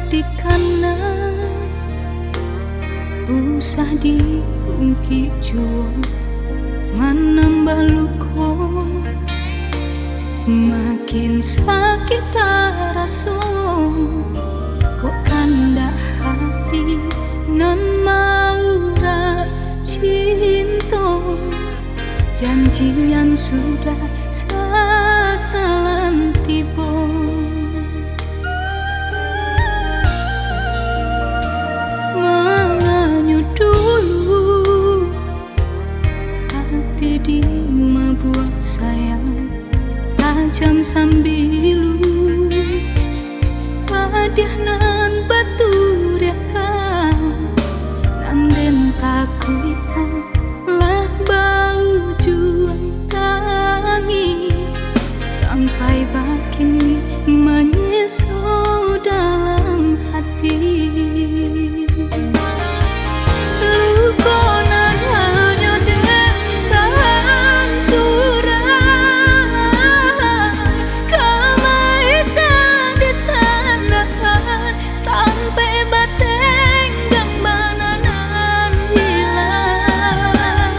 di kanan, usah diungkit jua menambah luka, makin sakit terasa. Kok kandak hati nan mau cinta, janjian sudah sasalan tiba. Menganyut dulu hati di mabuak sayang, tajam sambilu padiah nan batu reka, nanden takuikan lah bau juang tangi, sampai bakini menyesal dalam hati. Luka nan hanya dentan surat, kamaisan di sandahan tanpa bateng gang bananan hilang.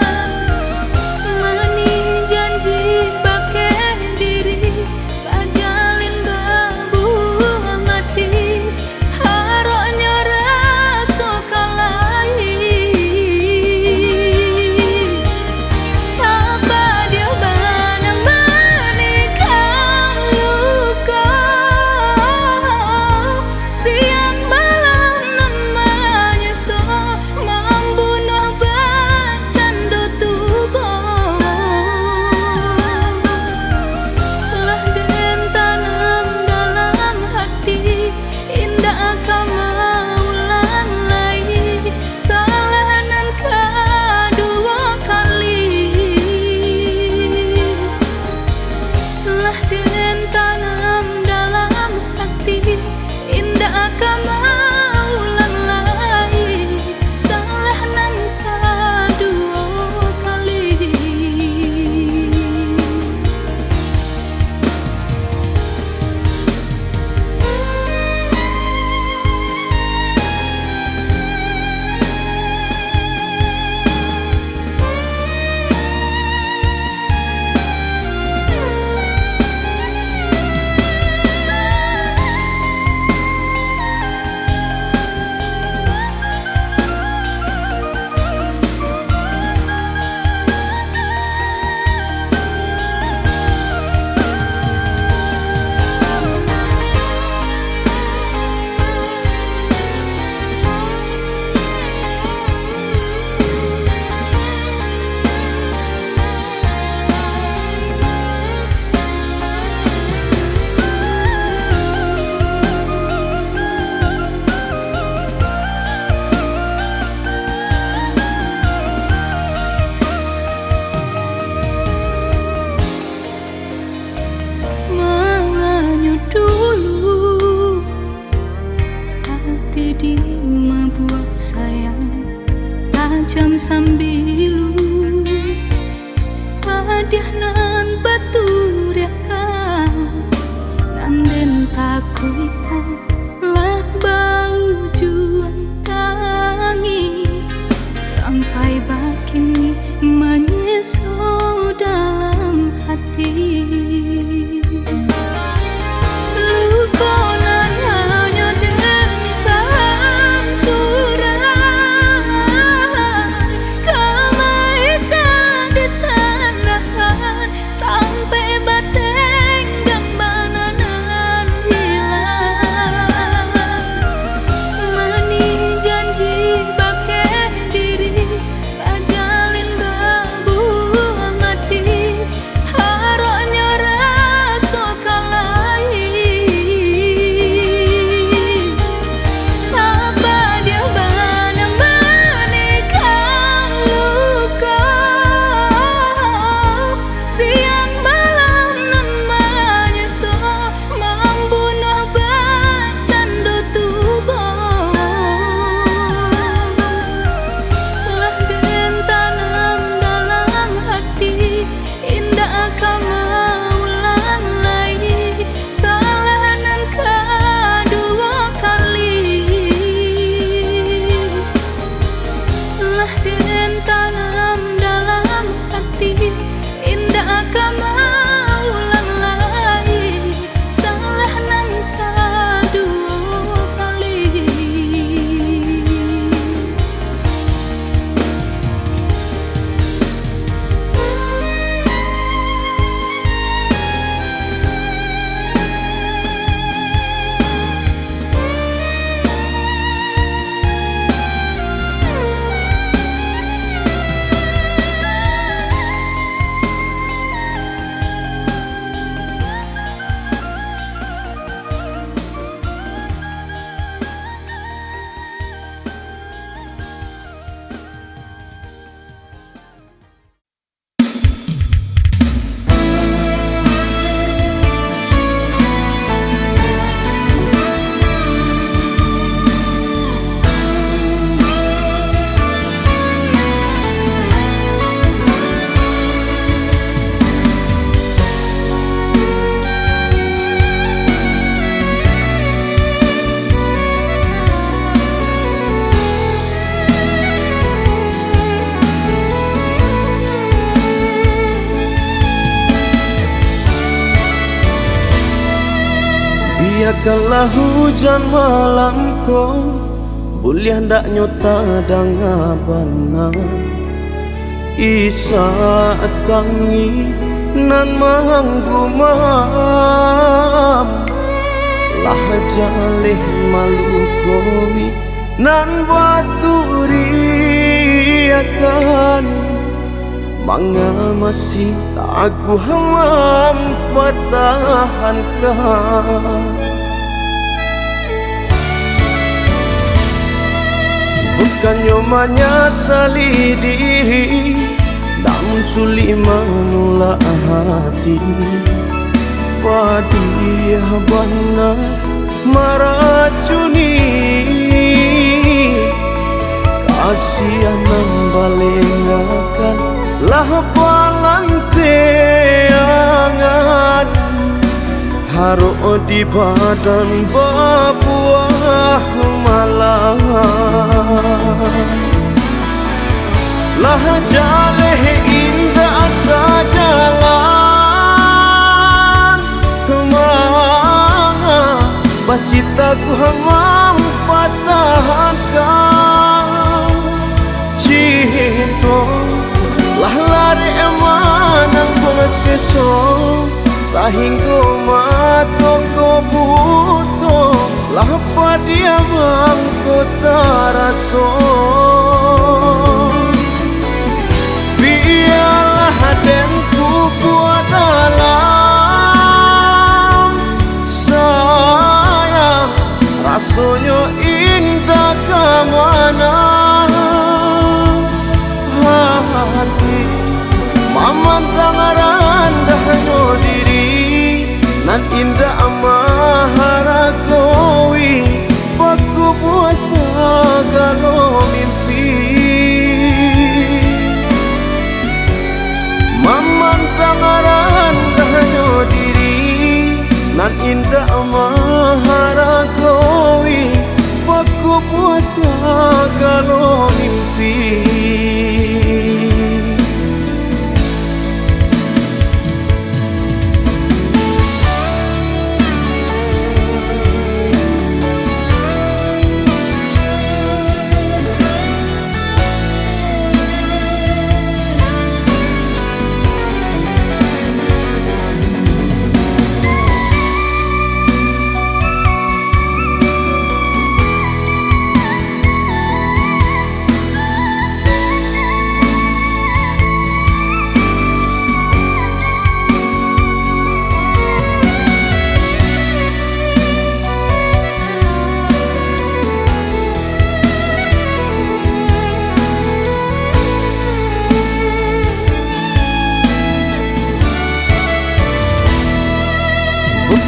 Mani janji pakai diri kajalin babu mati, haroknya rasa kalai. Apa dia banang menikam luka, siang malam nan menyesal membunuh bercanda tubuh. Lah den tanam dalam hati, indah akan mengulang lagi salah nan kedua kali. Lah den tanam dalam hati, indah akan mengulang lagi salah nan kedua kali. Menganyut dulu hati di mabuak sayang, tajam sambilu padiah nan batu reka, nanden takuikan lah bau juang tangi, sampai bakini menyesal dalam hati. Luka nan hanya dentan surat, kamaisan di sandahan tanpa bateng gang bananan hilang. Biarkanlah hujan malam ko boleh hendak nyota dangabanan Isa tangi nan manggumam lah jaleh malu kowi nan baturi akan manga masih aku hamam pertahankan bukan nyomanya sali diri namun sulit menolak hati padiah bana meracuni kasihan membalengakan lah balante angan haruk di badan berbuah malam lah jaleh indah sajalan kemana basitaku hamam patahkan cinta lah lari emanang pengeseso sehingga mata ko buto lah padiamang ko taraso biarlah denku buat dalam sayang rasanya indah kemana hati maman tangaran dahno diri nan indah amahara kowi paku puasa kalau mimpi maman tangaran dahno diri nan indah amahara kowi paku puasa kalau mimpi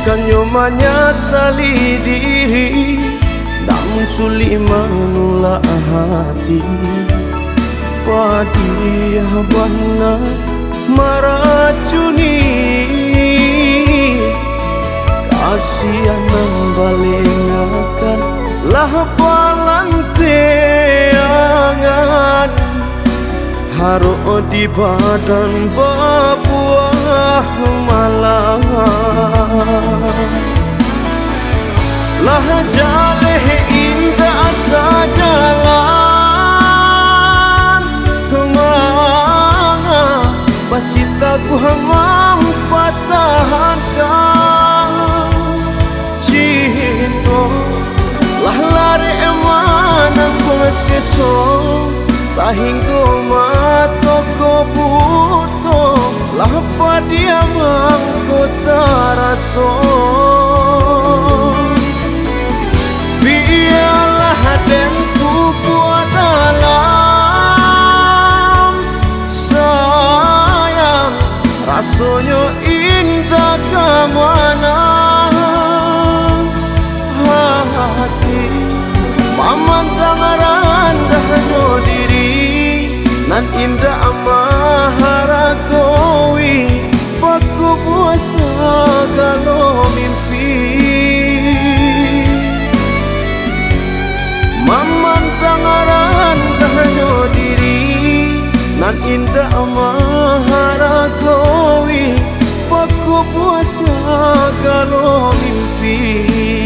bukan nyomanya sali diri namun sulit menolak hati padiah bana meracuni kasihan membalengakan lah balante angan haruk di badan berbuah malam lah jaleh indah sajalan kemana basitaku hamam patahkan cinta lah lari emanang pengeseso sehingga mata ko buto lah padiamang ko taraso biarlah denku buat dalam sayang rasanya indah kemana hati maman tangaran dahno diri nan indah amahara kowi paku puasa kalau mimpi maman tangaran dahno diri nan indah amahara kowi paku puasa kalau mimpi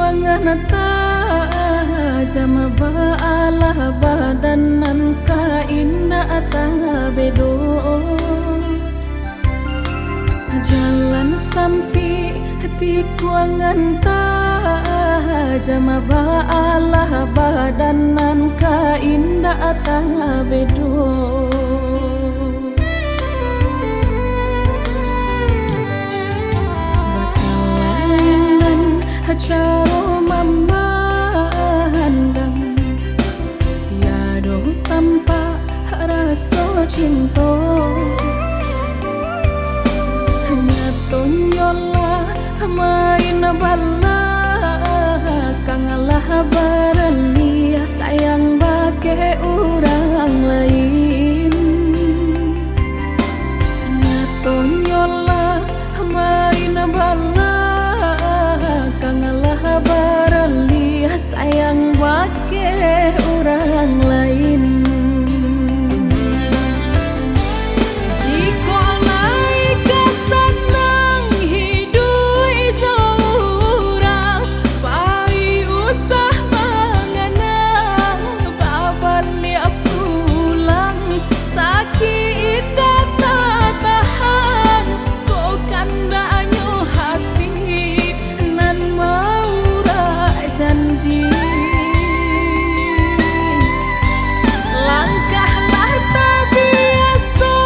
kuangan jama baalah badanan ka indah bedo jalan sampai hati kuangan jama baalah badanan ka indah bedo Hajaro memandang tiada tanpa rasa cinta hanya tonyola main bala kangalah baralia sayang bagai orang lain hanya tonyola main bala kangalah baralia sayang bagai orang lain jika alai kesenang hidup jauh pai usah mengenang baban liap pulang sakit tak tahan kau kandanya hati nan mau janji langkahlah tak biasa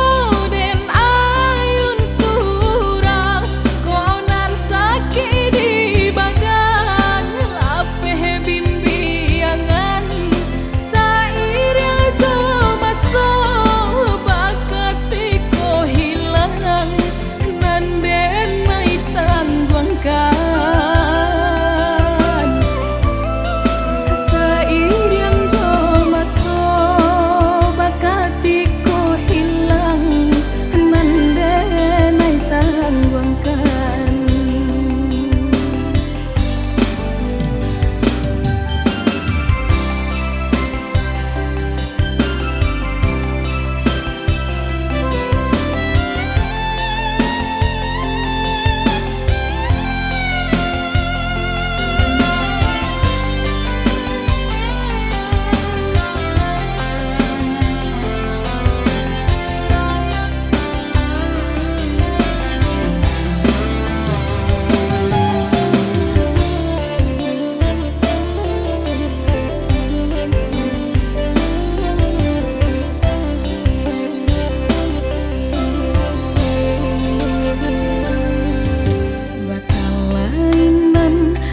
den ayun surang konan sakit di badan lapeh bimbiangan sairnya masa bakat ko hilang nan den mai tangguangkan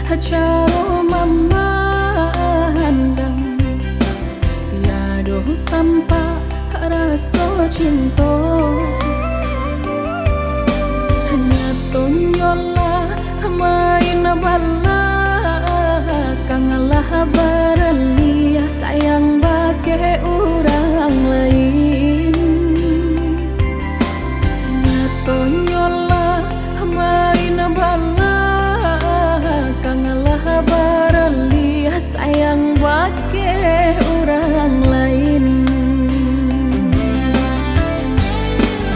Hajaro memandang tiada tanpa rasa cinta hanya tonyola main bala kangalah baralia sayang bagai orang lain hanya tonyola main bala kangalah baralia sayang bagai orang lain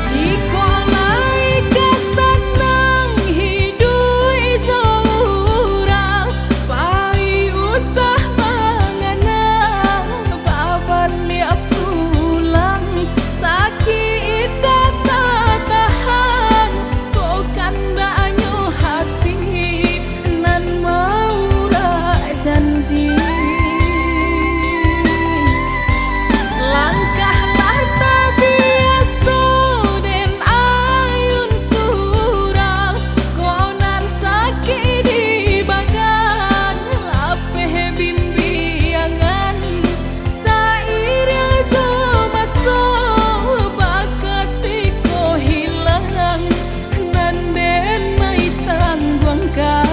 jika alai kesenang hidup jauh pai usah mengenang baban liap pulang sakit tak tahan kau kandanya hati nan mau janji langkahlah tak biasa den ayun surang konan sakit di badan lapeh bimbiangan sairnya masa bakat ko hilang nan den mai tangguangkan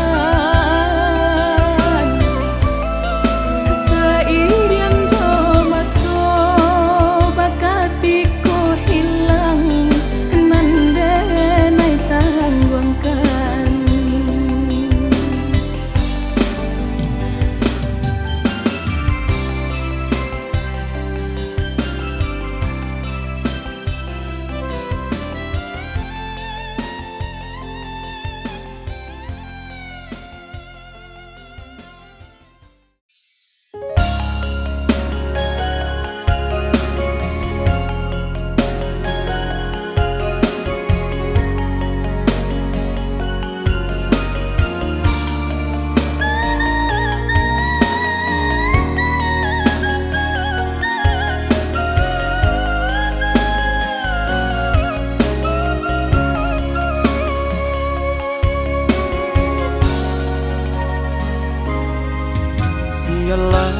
Yalah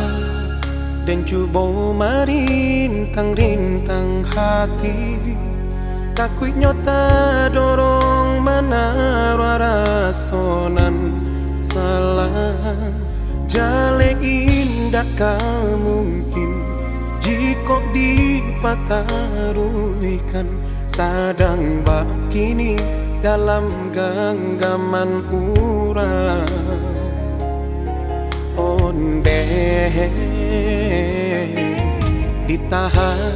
dan cuba marintang-rintang hati takut nyota dorong mana rasonan salah jale indah mungkin jika dipataruikan sadang bakini dalam genggaman urang onde ditahan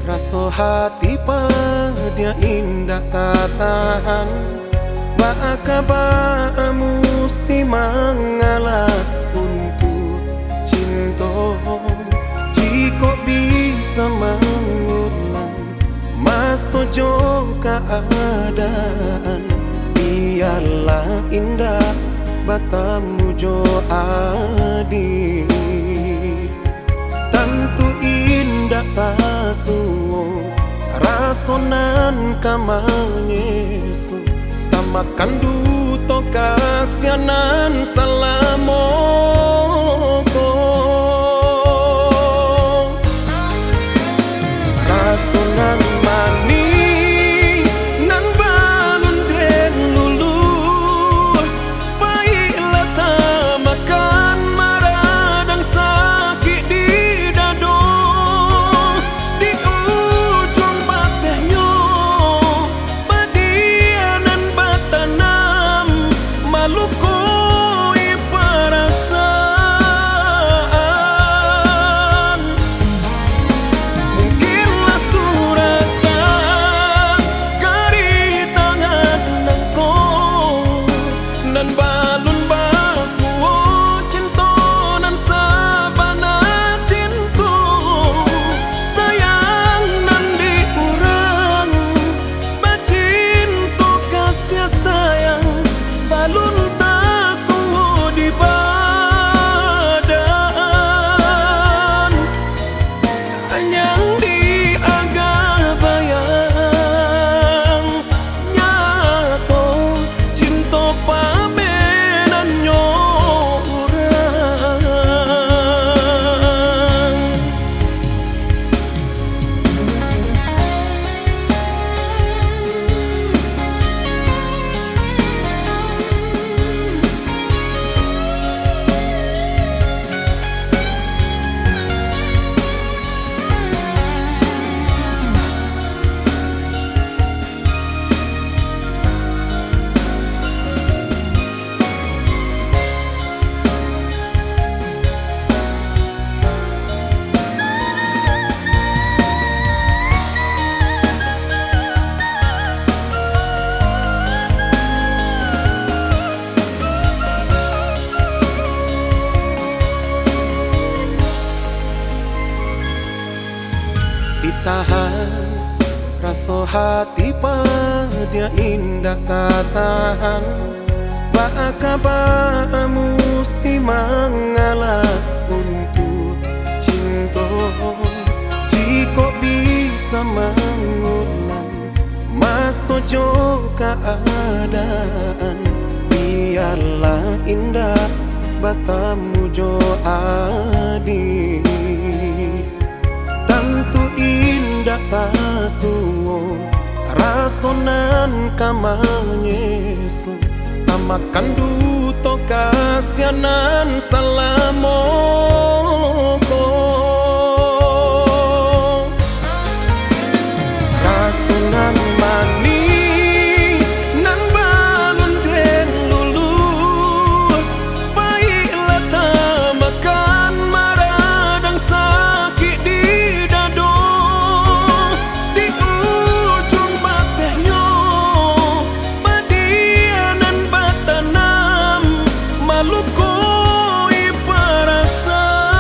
rasa hati pada indah katahan bakaba musti mengalah untuk cinta jika bisa mengulang masa jo keadaan biarlah indah batamu jo adi tentu indah tasuo rasonan kamanyesu tamakan duto kasianan salamoko rasonan mani nan balun den lulu baiklah tamakan maradang sakit di dado di ujung batehnya badianan batanam maluku perasaan mungkinlah suratan kari tangan nangko nan balun basuo cinta nan sabana cinta sayang nan diurang bacinta kasih sayang balun tasuo di badan yang diagak bayang nyato cinta pamenan nyorang ditahan rasa hati pada indah katahan bakaba musti mengalah untuk cinta jika bisa mengulang masa jo keadaan biarlah indah batamu jo adi tentu indah tasuo rasonan kamanyesu tamakan duto kasianan salamoko rasonan mani nan balun den lulu baiklah tamakan maradang sakit di dado di ujung batehnya badianan batanam maluku perasaan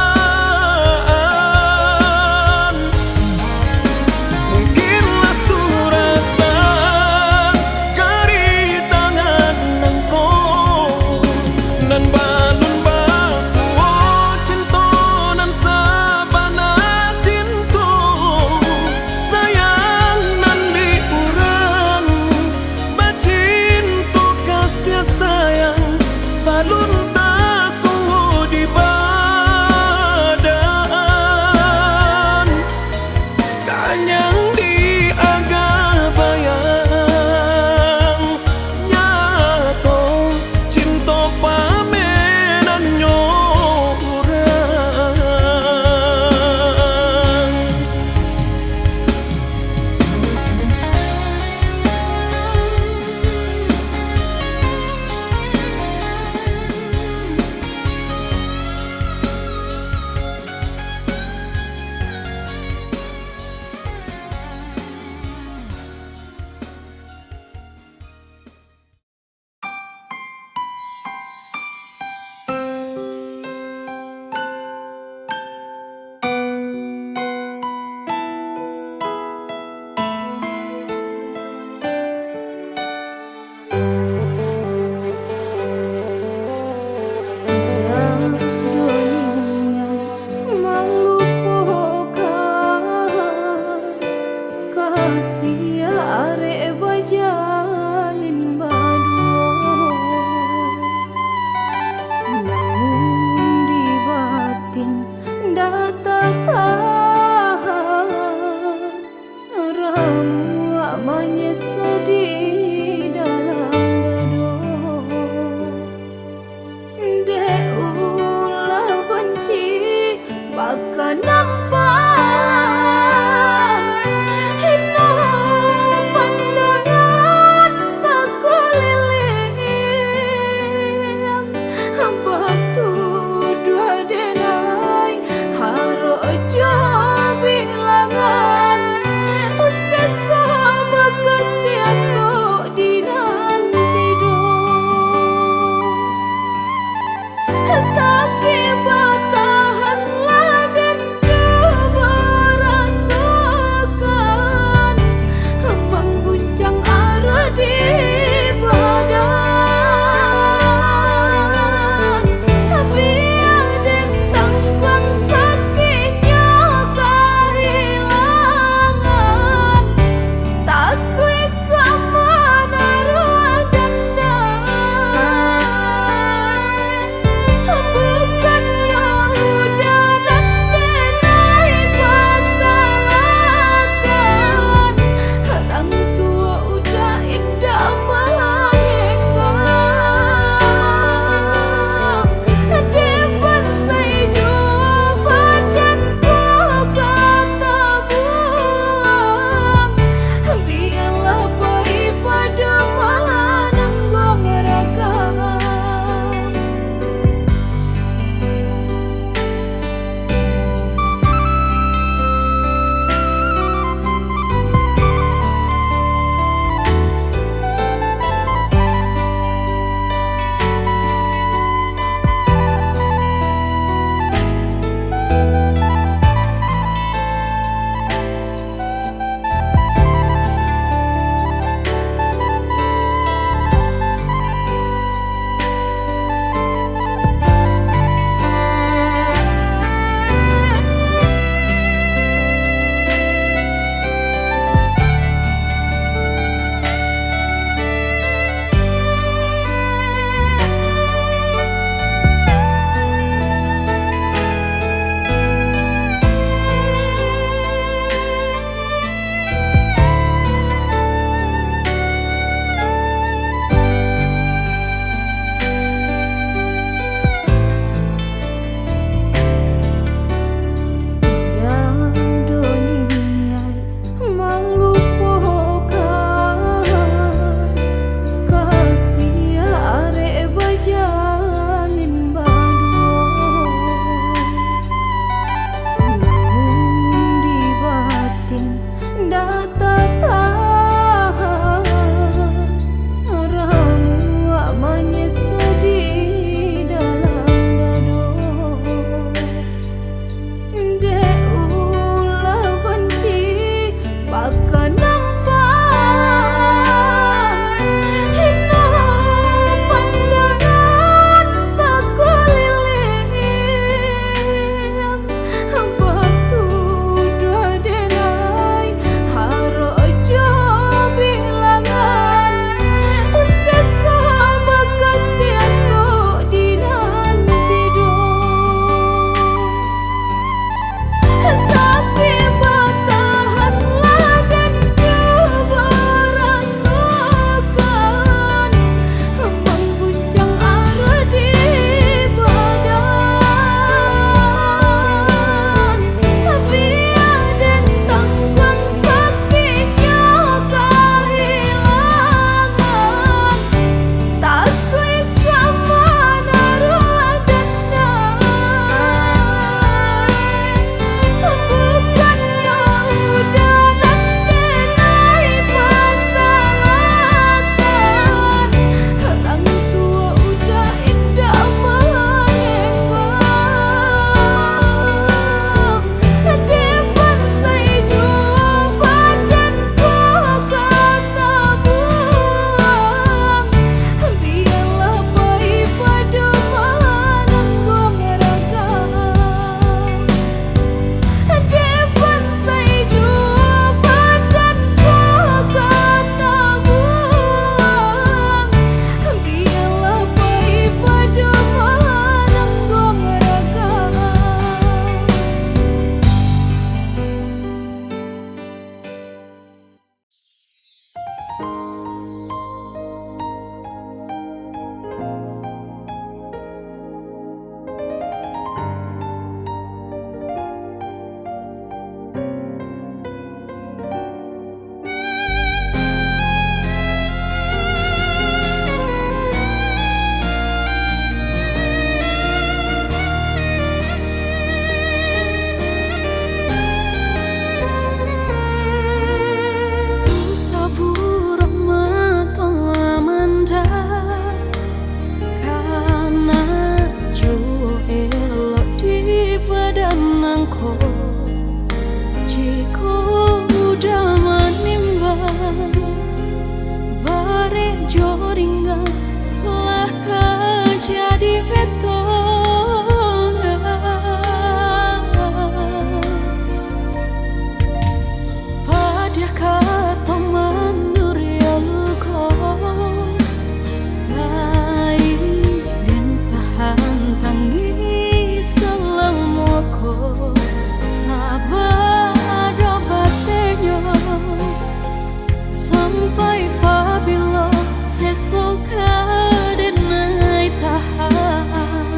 kadenai tahan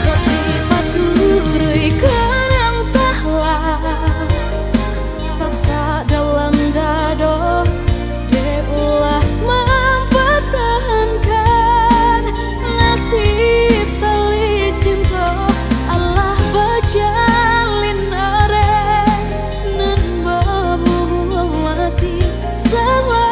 kau dipaturui kenang tahlah sasa dalam dado deulah mempertahankan nasib tali cinta Allah berjalin are nan babu mati sama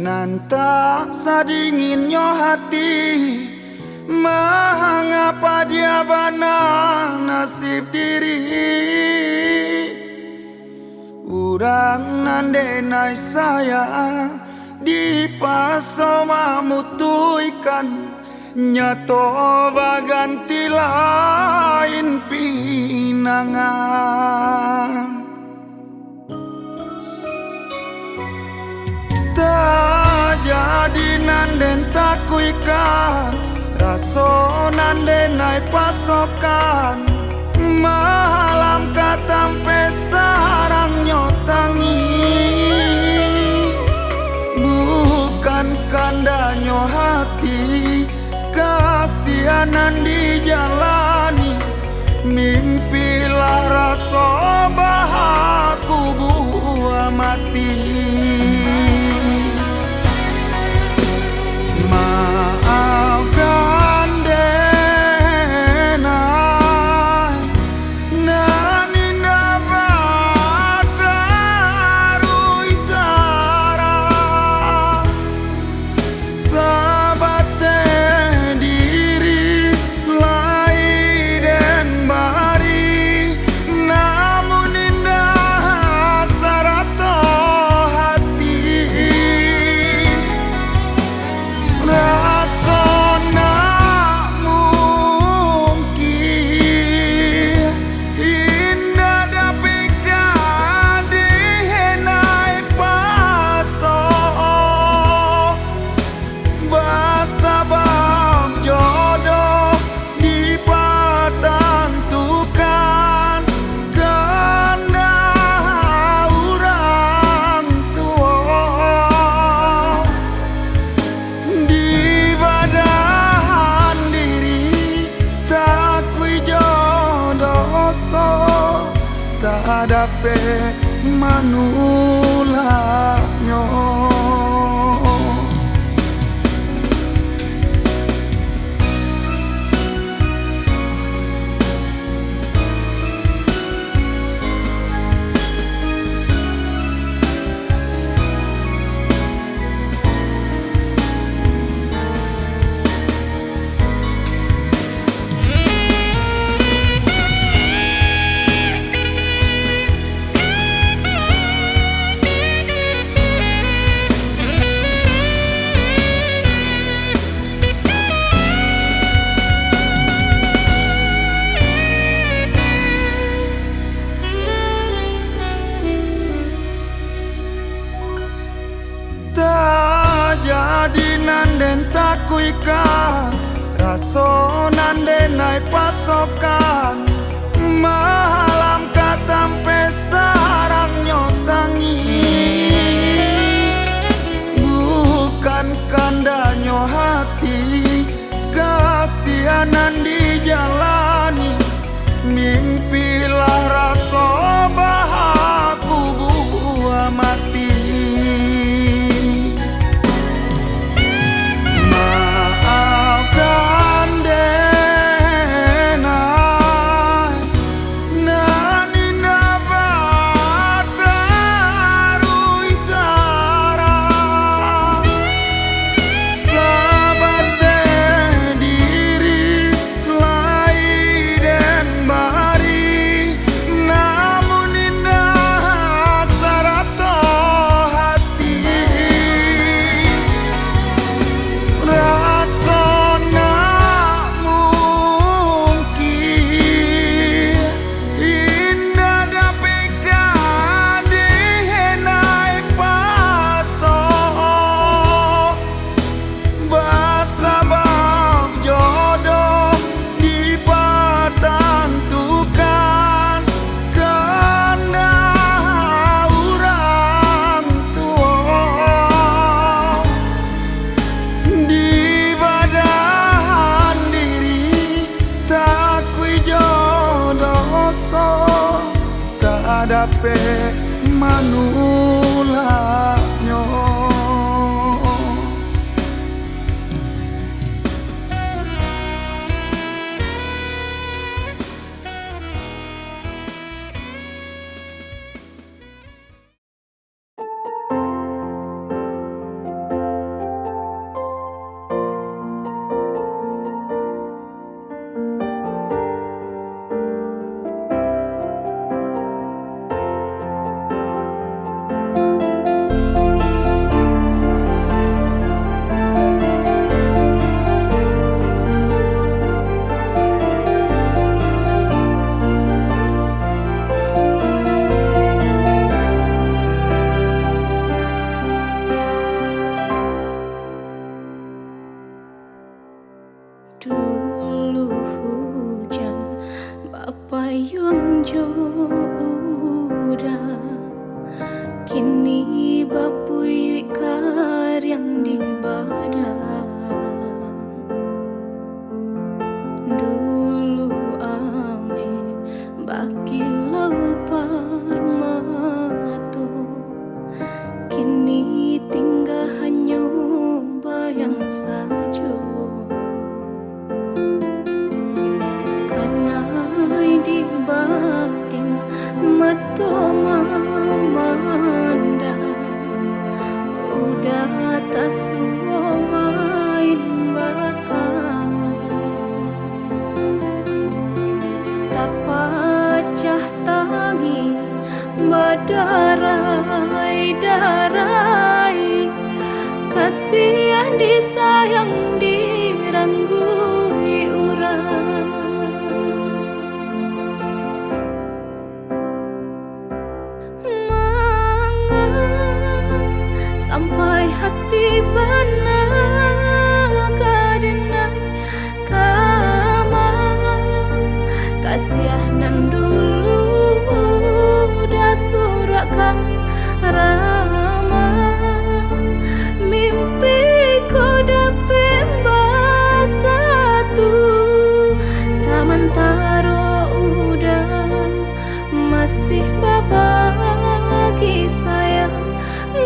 Nanta sadinginnya hati, mengapa dia bana nasib diri. Urang nandenai saya di paso mamutuikan, nyato baganti lain pinangan. Tak jadi nanden takuikan, raso nandenai pasokan, malam katampe sarang nyotangi. Bukan kandanyo hati, kasianan dijalani, mimpilah raso bahaku buah mati. Maafkan denai, nani dapat tarui tara, sabate diri lai den bari, namun indah sarato hati. Rasona mungkin indah dapika dihenai paso, basabab jodoh dipatentukan karena orang tua. Di badahan diri tak kui jodoso, tak dapat manulaknya. Tak jadi nanden takuikan, raso nandenai pasokan, malam katampe sarang nyotangi. Bukan kandanyo hati, kasianan dijalani, mimpilah raso bahaku buah mati. Maafkan denai, nani dapat tarui tara, sabate diri lai den bari, namun indah sarato hati. Rasona mungkin indah dapika dihenai paso, basabab jodoh dipatentukan karena orang tua. Di badahan diri tak kui jodoso, tak dapat manulaknya. Bayung joda kini bapui karyang di badan. Dulu ame bakilau parmato, kini tinggal hanya bayang saja. Kanai di batin mata mamanda, udah tak suah main belakang. Tak pacah tangi berdarai-darai, kasihan disayang diranggui orang. Manga sampai hati bana kadenai kama, kasihanan dulu dah surakan rama. Mimpi kau dapat satu, sementara udah masih babagi sayang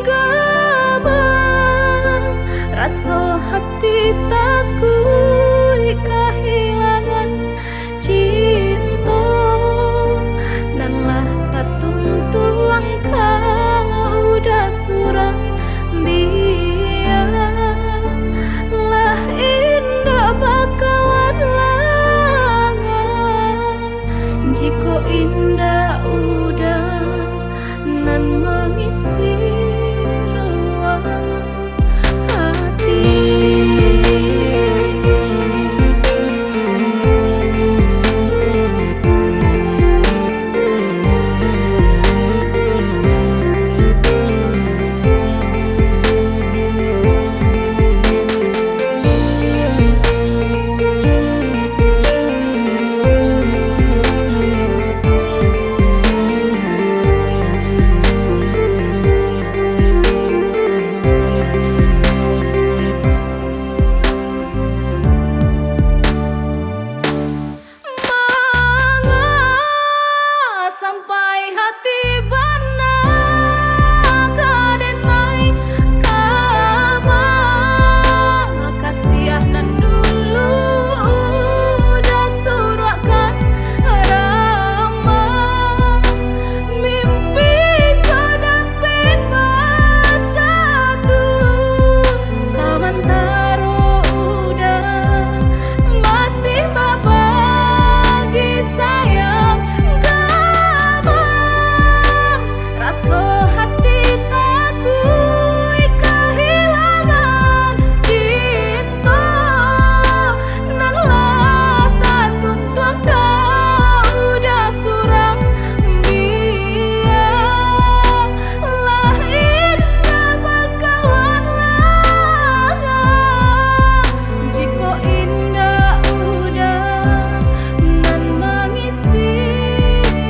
gabang. Rasa hati takut kehilangan cinta, nanlah tak tuntuang kau udah surang biar. Lah indah bakawan langan, jika indah udah nan mengisi ruang hati. Sampai hati bana kadenai kama, kasihanan dulu udah surakan rama. Mimpi kau dapat satu, sementara udah masih babagi sayang. Rasa hati takut kehilangan cinta, nanlah tak tuntuan kau udah surang biar. Lah indah bakawan langan, jika indah udah nan mengisi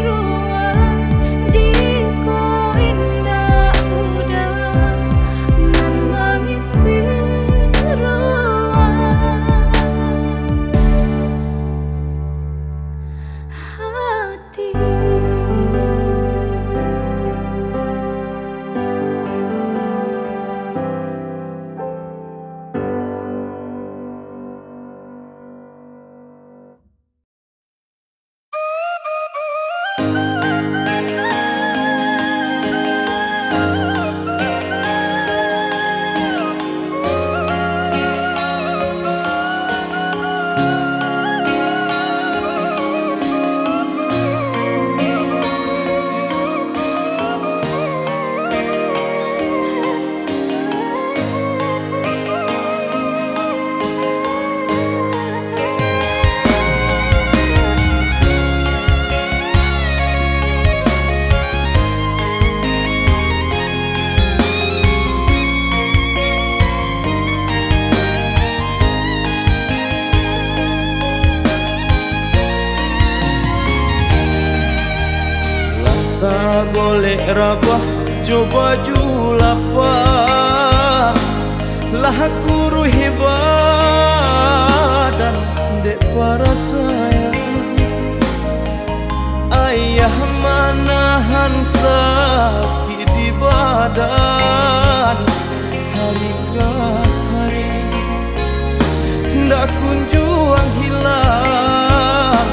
ruang. Jika indah udah nan mengisi ruang hati. boleh rabah coba julapa lah guru hebat dek para sayang ayah manahan sakit di badan hari ke hari ndak kunjung hilang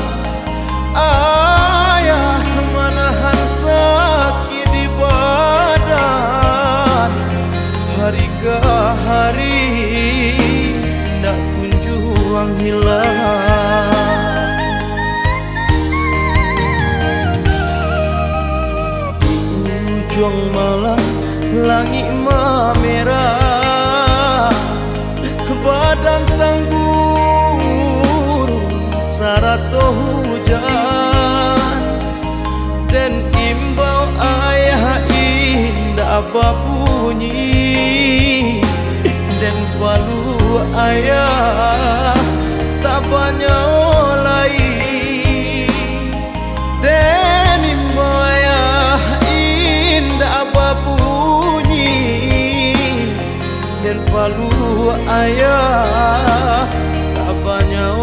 ayah manahan sakit di badan hari ke hari ndak kunjung hilang. Ujung malam langit merah badan tanggur sarato hujan dan imbau ayah indah bunyi dan palu ayah tak banyak lain dan imbau ayah indah bunyi dan palu ayah tak banyak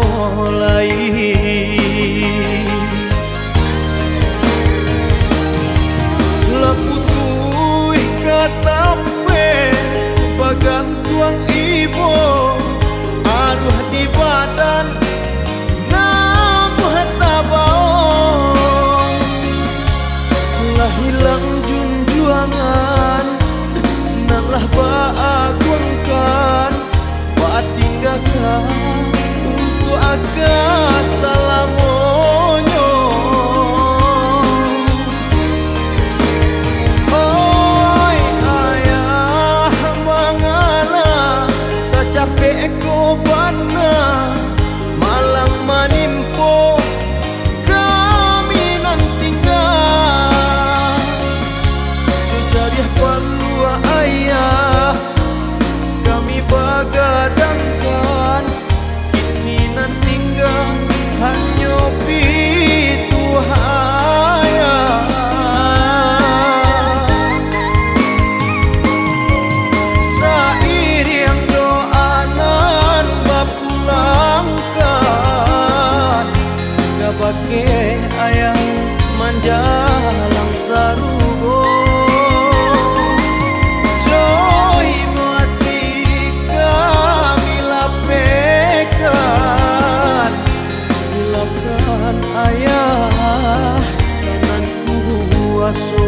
lain. Leputui katape bagan tuang ibu aduh di badan namuh tabaong lah hilang junjuangan nalah baagungkan tinggalkan untuk agak salamonyo. Oi ayah mangala sacapek ko bana malang manimpo kami nantinggal jujariah palua ayah kami bagadangkan kini nan tinggal hanya pitu haya sairiang doanan bapulangkan gabake ayah manjalang sarugo ayah kanan kuaso.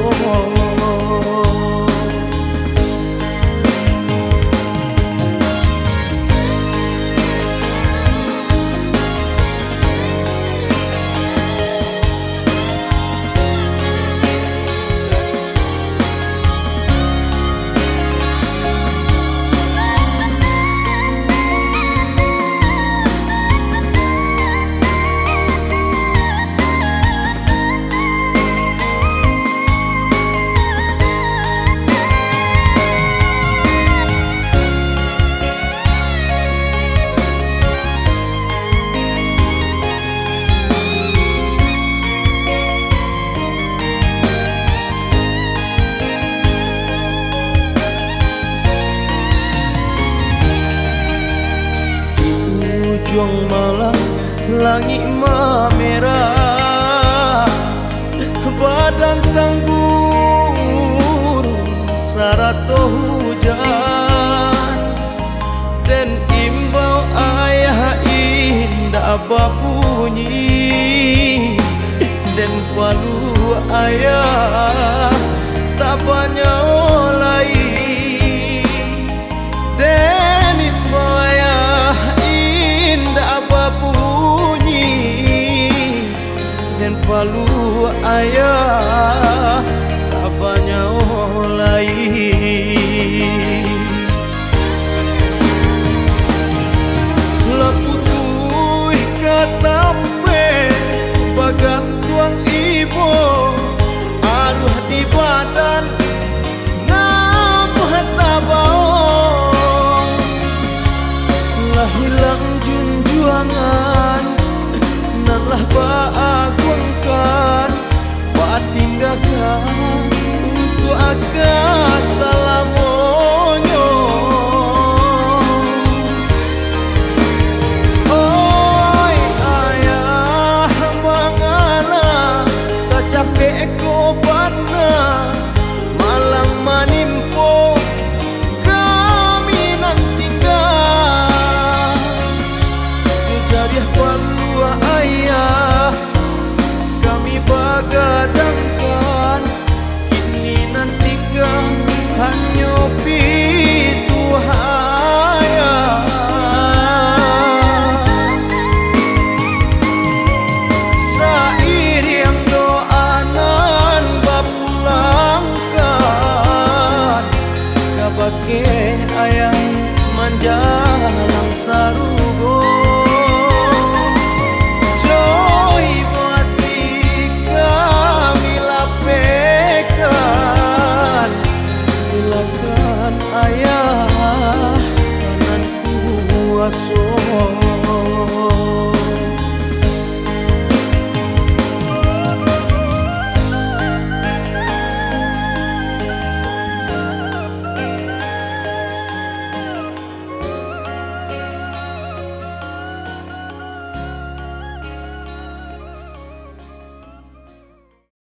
Ujung malam langit merah badan tanggur sarato hujan dan imbau ayah indah bunyi dan palu ayah tak banyak lain dan imbau ayah indah bunyi dan palu ayah tak banyak lain. Leputui katape bagan tuang ibu aduh di badan namuh tabaong lah hilang junjuangan nalah baagungkan so